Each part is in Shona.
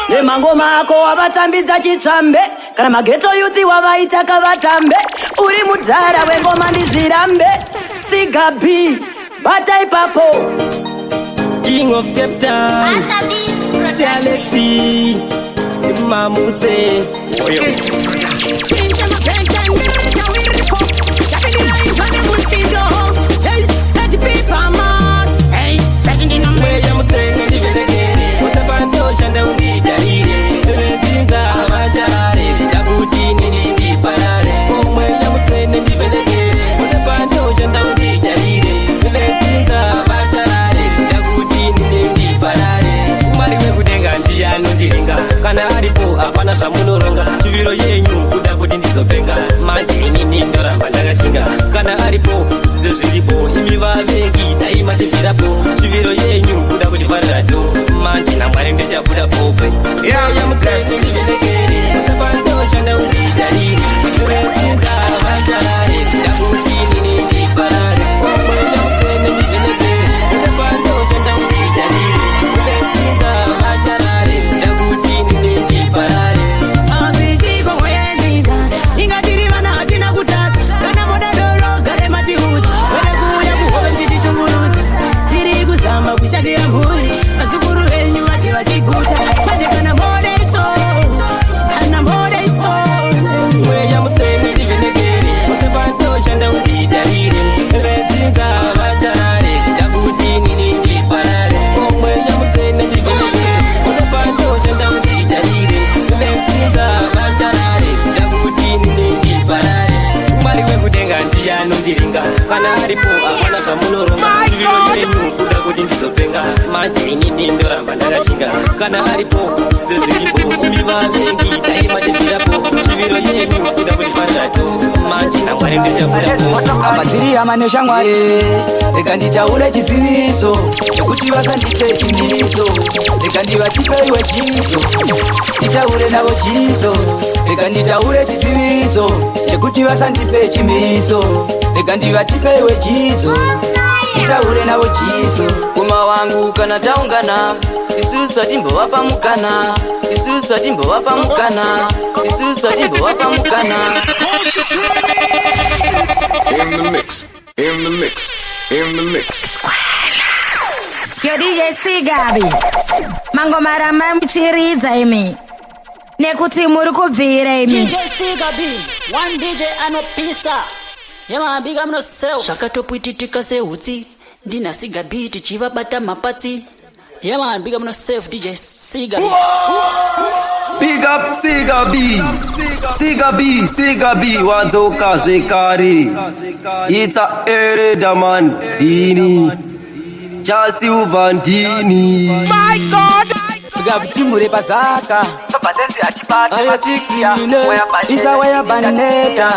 Nemangoma ako wavatambidza chitsvambe kana mageto yuti wavaita kavatambe uri mudhara wengoma ndizvirambe Siga B bata ipapo King of Cape Town Alexi Mamute kana aripo apana zvamunoronga chiviro yenyu kuda kuti ndizopenga manje inini ndoramba ndakashinga kana aripo zvizo zviripo imi vavengi dai matibvirapo chiviro yenyu kuda kuti varirato manje namwari ndichabuda pope yamukasi ndivenekere sapandoshanda undijariri kuretinza vajarare ndakuti nini ndiparare omweyamukene ndivenekere sapandoshanda undijariri kuretinza vajarare kana aripo apana zvamunoronga chiviro yenyu kuda kuti ndizopenga manje inini ndoramba ndakashinga kana aripo zvizo zviripo imi vavengi dai matibvirapo chiviro yenyu kuda kuti varirato manje namwari ndichabudapo abadziri amane shamwari rega nditaure chiziviso chekuti vasandipe chimiso rega ndivatipeiwe chiso nditaure navo chiso rega nditaure chiziviso chekuti vasandipe chimiso rega ndivatipeiwe chiso nditaure navo chiso kuma wangu kana taungana isusu atimbovapa mukana isusu atimbovapa mukana isusu atimbovapa mukana In the mix, in the mix, in the mix. Yo DJ Sigabi mangoma ramamchiridza imi nekuti muri kubvira imi DJ Sigabi one DJ anopisa yema big up yourself shakatopwititika sehutsi ndina Sigabi tichivabata mapatsi yema big up yourself DJ Sigabi Big up Sigabi Sigabi Sigabi wadzoka zvekare Itsa eredaman dini Chasi uvandini My God Big up timure pazaka Ayo tiksi mine Isa waya baneta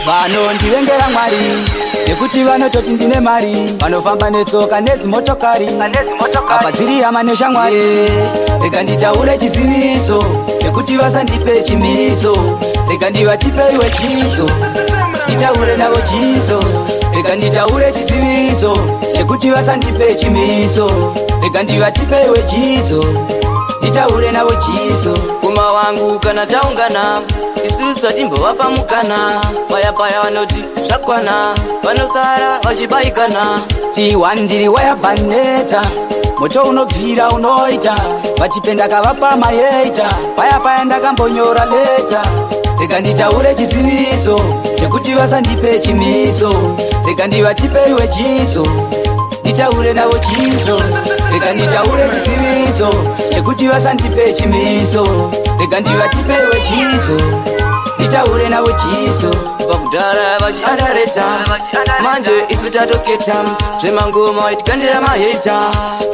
Vano ndivengera mwari nekuti vanototi ndine mari vanofamba netsoka nedzimotokari abadziri amane shamwari rega nditaure chiziviso nekuti vasandipe chimiso rega ndivatipeiwe chiso nditaure navo chiso rega nditaure chiziviso nekuti vasandipe chimiso rega ndivatipeiwe chiso nditaure navo chiso kuma wangu kana taungana isusu atimbovapa mukana paya paya vanoti zvakwana vanosara vachibaikana T1 ndiri waya baneta moto unobvira unoita vachipenda kavapa mayeita paya paya ndakambonyora leta rega nditaure chiziviso chekuti vasandipe chimiso rega ndivatipeiwe chiso nditaure navo chiso rega nditaure chiziviso chekuti vasandipe chimiso rega ndivatipeiwe chiso nditaure navo chiso vakudhara vachiadareta manje isu tatoketa zvemangoma waitgandira maheta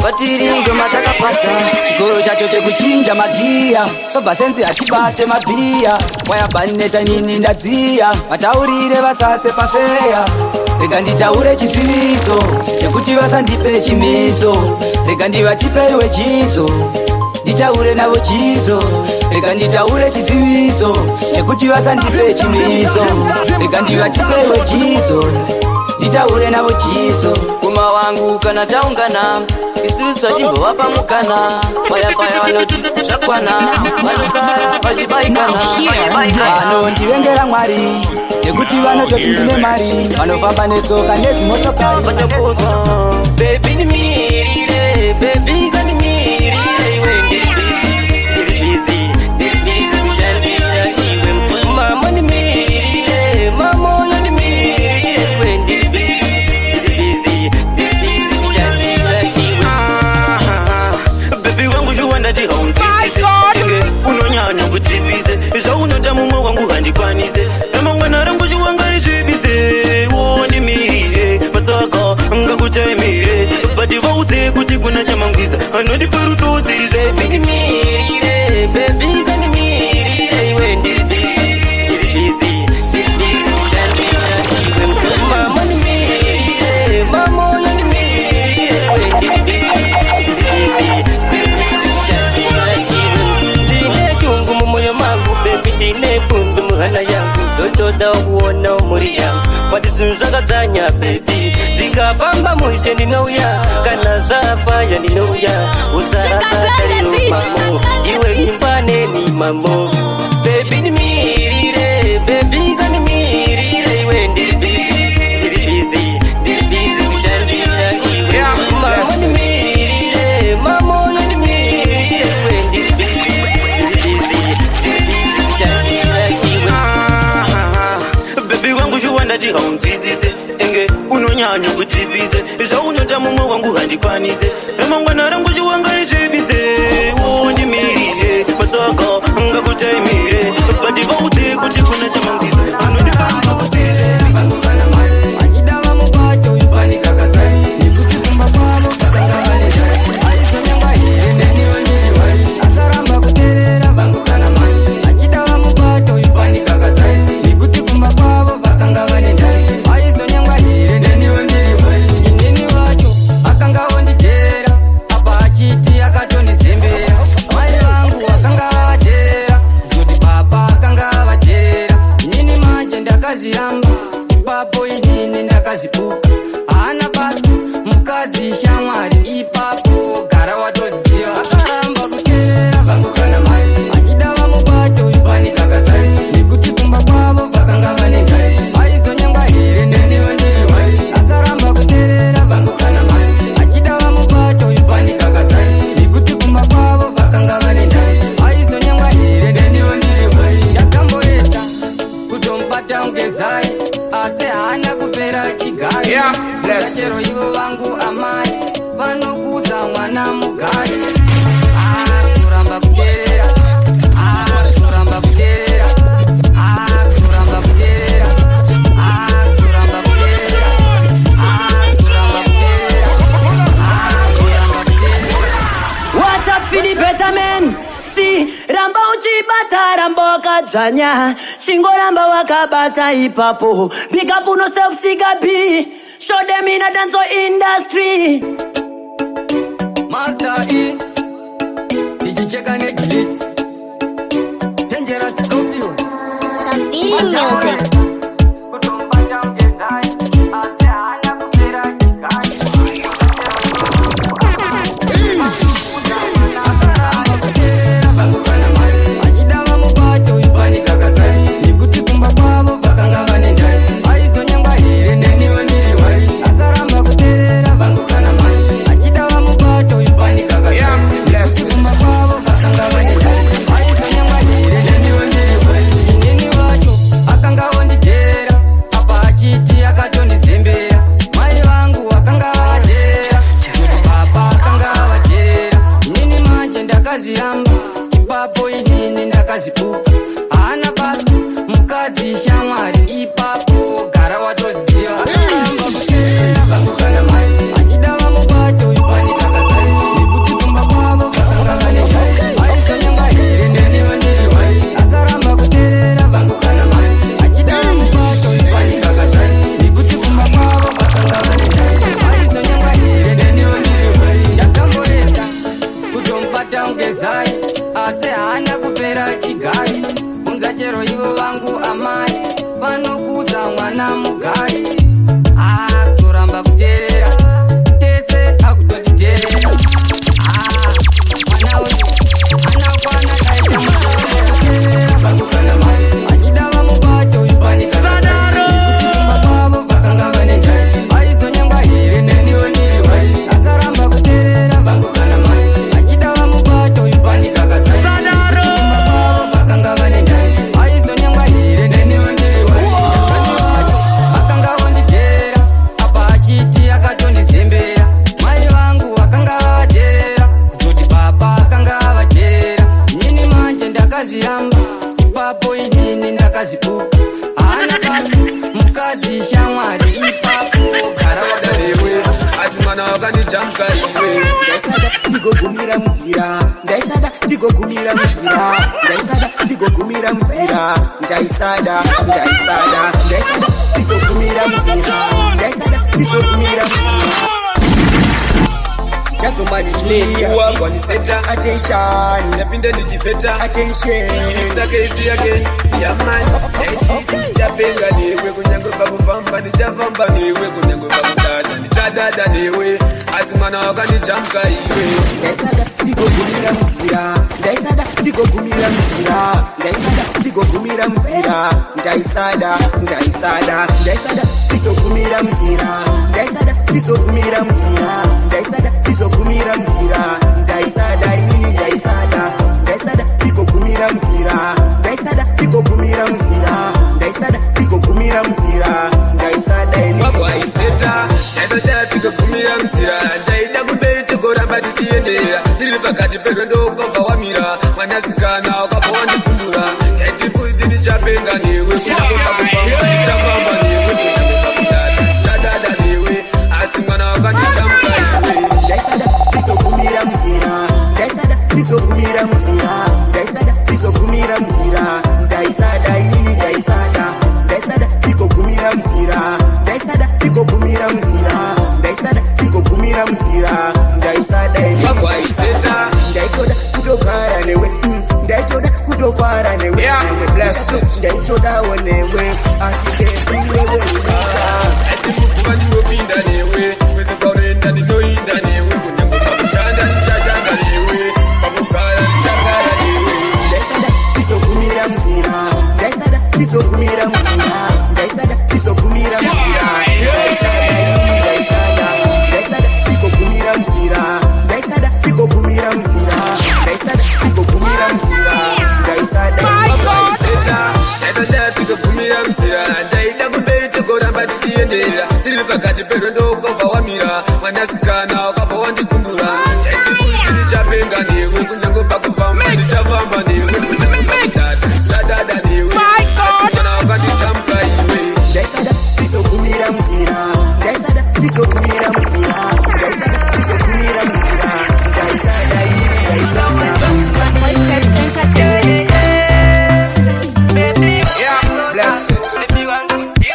vatiri ngoma takapasa chikoro chacho chekuchinja magiya sobhasenzi hatibate mabhiya wayabaneta nini ndadziya vataurire vasase pafeya rega nditaure chiziviso chekuti vasandipe chimiso rega ndivatipeiwe chiso nditaure navo chiso rega nditaure chiziviso chekuti vasandipe chimiso rega ndivatipeiwe chiso nditaure navo chiso kuma wangu kana taungana isusu atimbovapa mukana paya vanoti zvakwana vanosara vachibaikana vanondivengera mwari nekuti vanototi ndine mari vanofamba netsoka nedzimotokari Baby nimirire, baby kanimirire iwe ndiri busy kushandira iwe mama nimirire, mama nimirire iwe ndiri busy kushandira iwe baby wangu shuwanda tihaunzisise inge unonyanya kutibize zvaunoda mumwe wangu handikwanise ramangwana rangu shuwanga risvibise wonimirire matsaka ngakuchaimire bati vaudze kuti kuna chamangwisa anodipa rutodzi nimirire, baby kanimirire iwe ndiri busy kushandira iwe mama nimirire, mama nimirire iwe ndiri busy kushandira iwe ndine chungu mumoyo mangu baby ndine pundu muhana yangu ndotoda kuona umuri yangu pati zvakadzanya baby zvikafamba mushe ndinouya kana zvafaya ndinouya usarasatariro mamo iwe imbaneni mamo baby nimirire, baby kanimirire iwe ndiri busy kushandira iwe mama nimirire, mama nimirire iwe ndiri busy kushandira iwe baby wangu shuwanda tihaunzisise enge unonyanya kutibize zvaunoda mumwe wangu handikwanise ramangwana rangu shuwanga risvibise wondimirire matsaka ngakuchaimire bati vaudze kuti kuna chamangwisa anodipa rutodzi achidava mubato ipanikakazai nekuti kumba kwavo kakangavane njai aizonyangwa here ndeniwo ndiri wai akaramba kuterera vangu kana mai achidava mubato ipanikakazai nekuti kumba kwavo vakangavane njai aizonyangwa here ndeniwo ndiri wai inini wacho akangavonditeera apa achiti akatondizembera mai vangu vakanga vavateerera zoti baba akanga vavateerera inini manje ndakazviramba ipapo inini ndakazvipuka haana basa mukadzi shamwari ipapo gara watoziva akaramba kuteerera vangu kana mai achidava mubato ipanikakazai nekuti kumba kwavo vakanga vane njai aizonyangwa here ndeniwo ndiri wai akaramba kuteerera vangu kana mai achidava mubato ipanikakazai nekuti kumba kwavo vakanga vane njai aizonyangwa here ndeniwo ndiri wai ndakamboedza kutomubata ungezai asi haana kupera chigari chero ivo vangu amai vanokudza mwana mugari kuramba kuteerera kuramba kuteerera kuramba kuteerera kuramba kuteerera kuramba kuteerera kuramba kuteerera. Watch out for the better men. See, ramba uchibata ramba wakadzanya shingo ramba wakabata ipapo. Big up on yourself, Siga B. Show them in a dance industry. Master E Digicheka Negilit Dangerous Scorpion Some feeling music. achidava mubato ipanikakazai nekuti kumba kwavo vakanga vane njai aizonyangwa here ndeniwo ndiri wai akaramba kuteerera vangu kana mai achidava mubato ipanikakazai nekuti kumba kwavo vakanga vane njai aizonyangwa here ndeniwo ndiri wai inini wacho akanga vonditeerera apa achiti akatondizembera mai vangu vakanga vavateerera kuti baba akanga vavateerera inini manje ndakazviramba ipapo inini ndakazvipuka haana basa mukadzi shamwari ipapo gara watoziva akaramba kuteerera vangu kana mai achidava mubato ipanikakazai nekuti kumba kwavo vakanga vane njai aizonyangwa here ndeniwo ndiri wai akaramba kuteerera vangu kana mai achidava mubato ipanikakazai nekuti kumba kwavo vakanga vane njai aizonyangwa here ndeniwo ndiri wai ndakamboedza kutomubata ungezai asi haana kupera chigari kunza chero ivo vangu amai vanokudza mwana mugari kuramba kuteerera tese akutotiteerera tishamwari ipapo gara wakanewe asi mwana wakandijamka iwe ndaisada tigogumira muzira ndaisada tigogumira muzira ndaisada tigogumira muzira ndaisada tizogumira muzira ndaisada tizogumira muzira chazomani chuliwa kwaniseta attention napinda nichipeta attention isake isi yake yamani yaiti chapenga newe kunyango pakufamba nichavamba newe kunyango pakudada nichadada newe asi mwana wakandijamka iwe ndaisada tigogumira muzira ndaisada tigogumira muzira ndaisada tigogumira muzira ndaisada tizogumira muzira ndaisada tizogumira muzira ndaisada tizogumira muzira ndaisada inini ndaisada tigogumira muzira ndaisada tigogumira muzira ndaisada tigogumira muzira ndaisada inini ndaisada tigogumira muzira ndaida kubeiti koramba tichiendera tiri pakati perondo ukobva wamira mwanasikana wakabva wandikundura yaitifuiti nichapenga newe kunakopakufamba nichafamba newe kunakopakudada chadada newe asi mwana wakandichamka iwe ndaisada tizogumira muzira ndaisada tizogumira muzira ndaisada tizogumira muzira ndaisada inini ndaisada tigogumira muzira ndaisada tigogumira muzira ndaisada tigogumira muzira ndaisada inini ndaitoda kutogara newe ndaitoda kutofara newe ndaitodawo newe asitewewe atimukuva ndiwopinda newe kwezekaurenda ndinoinda newe kunyango pakushanda ndichashanda newe pakugara ndichagara newe ndaisada tizogumira muzira ndaisada tizogumira muzira ndaisada tizogumira muzira ndaisada inini ndaisada tigogumira muzira ndaisada tigogumira muzira ndaisada tigogumira muzira ndaisada tigogumira muzira ndaida kubeiti koramba tichiendera tiri pakati perondo ukobva wamira mwanasikana wakabva wandikundura yaitikuiti nichapenga newe kunyango pakufamba ndichafamba newe kunyango pakudada chadada newe asi mwana wakandichamka iwe ndaisada tizogumira muzira ndaisada tizogumira muzira ndaisada tizogumira muzira ndaisada inini bless it.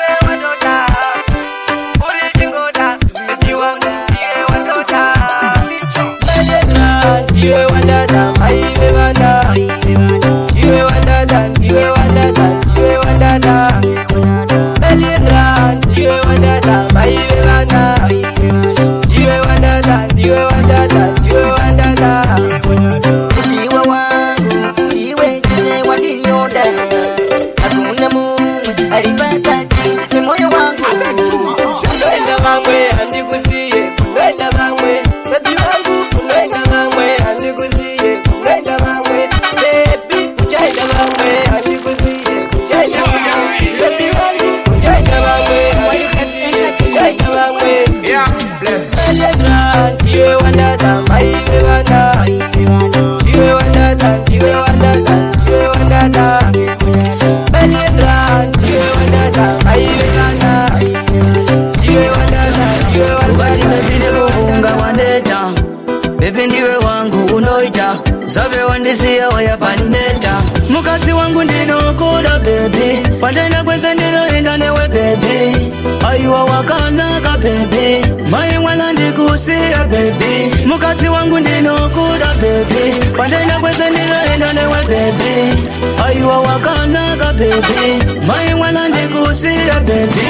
Baby ndiwe wangu unoita Zave wandisia wayapandeta Mukati wangu ndinokuda baby Wandena kweza ndinoenda newe baby Ayuwa wakanaka baby Mai wala ndikusia baby Mukati wangu ndinokuda baby Wandena kweza ndinoenda newe baby Ayuwa wakanaka baby Mai wala ndikusia baby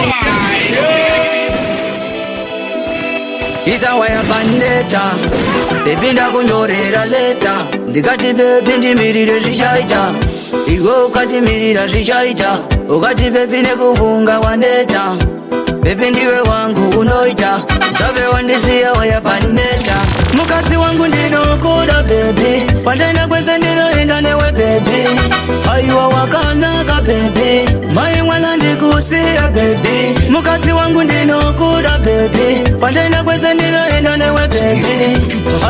Isa waya bandeta Baby ndakunyorera leta Ndikati baby ndimirire zvichaita Igo ukati mirira zvichaita Ukati baby nekufunga wandeta Baby ndiwe wangu unoita Zave wandisiya waya bandeta Mukati wangu ndinokuda baby Wandena kweza ndinoenda newe baby Ayuwa wakanaka baby Mai wala ndikusia baby Mukati wangu ndinokuda baby Pandena kwese ndinoenda newe baby.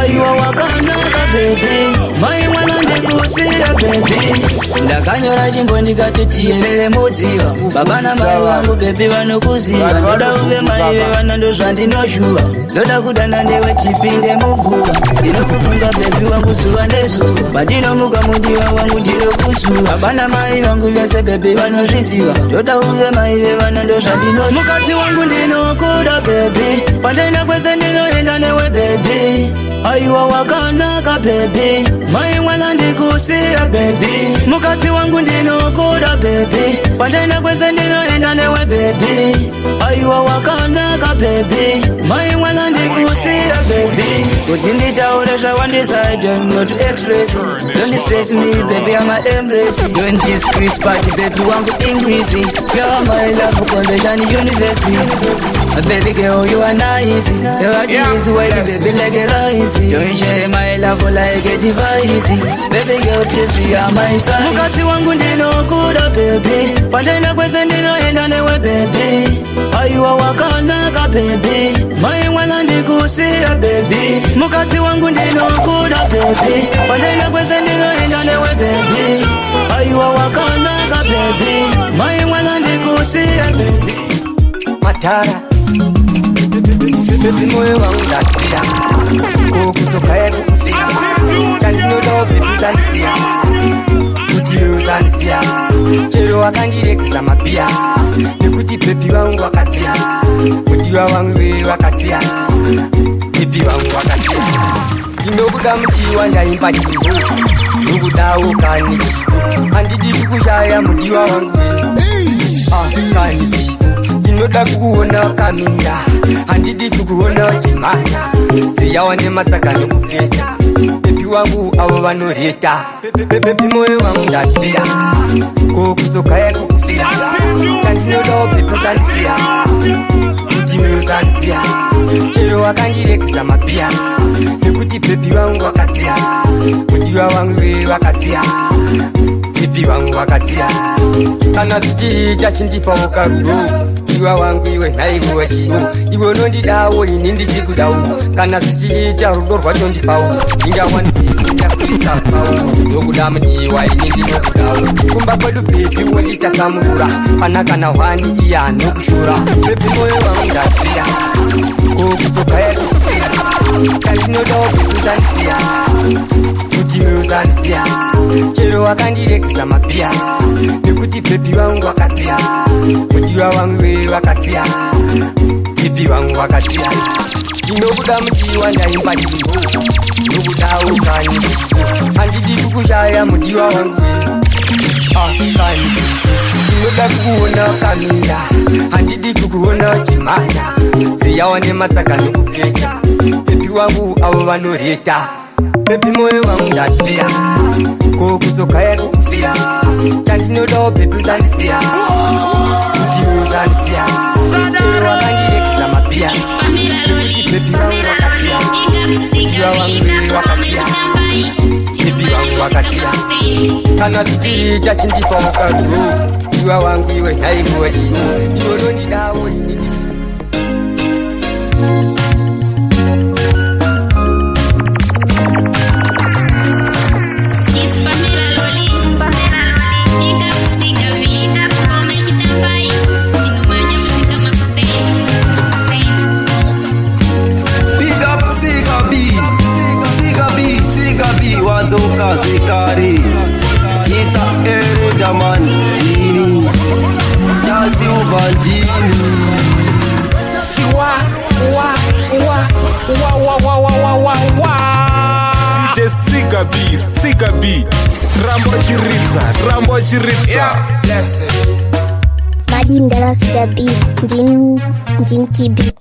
Aiwa wakanaka baby. Mai mwana ndikusiya baby. Ndakanyora chimbo ndikati tiyerere mudziva. Baba na mai vangu baby vanokuziva. Ndoda uve mai vevana ndozvandinoshuva. Ndoda kudana newe tipinde muguva. Ndinokufunga baby wangu zuva nezuva. Pandinomuka mudiwa wangu ndinokuzuva. Baba na mai vangu vese baby vanozviziva. Ndoda uve mai vevana ndozvandinoshuva. Mukadzi wangu ndinokuda baby. Pandena kwese ndinoenda newe baby. Aiwa wakanaka baby. Mai mwana ndikusiya baby. Mukadzi wangu ndinokuda baby. Pandena kwese ndinoenda newe baby. Aiwa wakanaka baby. Mai mwana ndikusiya baby. Kuti nditaure zvawandiside not to express. Don't stress me baby, I'm a embrace. Don't disgrace party baby wangu increase. You're my love conversation university. Baby girl you are nice. You are easy way baby like a rice. Don't share my love like a device. Baby girl please you are my son. Mukasi wangu ndinokuda baby. Pandena kwese ndinoenda newe baby. Aiwa wakanaka baby. Mai mwana ndikusiya baby. Mukati wangu ndinokuda baby. Pandena kwese ndinoenda newe baby. Aiwa wakanaka baby. Mai mwana ndikusiya baby. Matara baby moyo wangu ndakira. Kukusoka yeku kufika. Kandinoda baby zanisia. Kutiyo zanisia. Chero wakandirekisa mapia. Nekuti baby wangu wakatia. Mudiwa wangu we wakatia. Baby wangu wakatia. Ndinokuda mudiwa ndaimba chimbo. Ndokudawo kani chibo. Handidi kukushaya mudiwa wangu we. Kani chibo. Ndinoda kukuona kamira. Handidi kukuona chimaya. Siyawane matsaka nokupeta. Baby wangu avo vanoreta. Baby moyo wangu ndakira. Kukusoka yeku kufira. Kandinoda baby zanisia. Kutiyo zanisia. Chero wakandirekisa mapia. Nekuti baby wangu wakatia. Mudiwa wangu we wakatia. Baby wangu wakatia. Kana sichiita chindipa ukarudo. Mudiwa wangu iwe naiwe chino. Iwe nondidawo ini ndichikudawo. Kana sichiita rudo rwacho ndipawo. Ndingawani ndakulisa pawo. Ndokuda mudiwa ini ndinokudawo. Kumba kwedu baby wenditakamura. Panakana wani iya nokushura. Baby moyo wangu ndakira. Kukusoka yeku kufira. Kandinoda baby zanisia. Kutiyo zanisia. Chero wakandirekisa mapia. Nekuti baby wangu wakatia. Mudiwa wangu we wakatia. Baby wangu wakatia. Ndinokuda mudiwa ndaimba chimbo. Ndokudawo kani chibo. Handidi kukushaya mudiwa wangu we. Kani chibo. Ndinoda kukuona kamira. Handidi kukuona chimaya. Siyawane matsaka nokupeta. Baby wangu avo vanoreta. Baby moyo wangu ndakira. Kukusoka yeku kufira. Kandinoda baby zanisia. Kutiyo zanisia. Chero wakandirekisa mapia. Nekuti baby wangu wakatia. Mudiwa wangu we wakatia. Baby wangu wakatia. Kana sichiita chindipa ukarudo. Mudiwa wangu iwe naiwe chino. Iwe nondidawo ini. Wazoka zikari Ita ere damani Jasi ubandini Siwa DJ Siga B Rambo Chiritza Yeah, bless it Madin Dala Siga B Din Kibi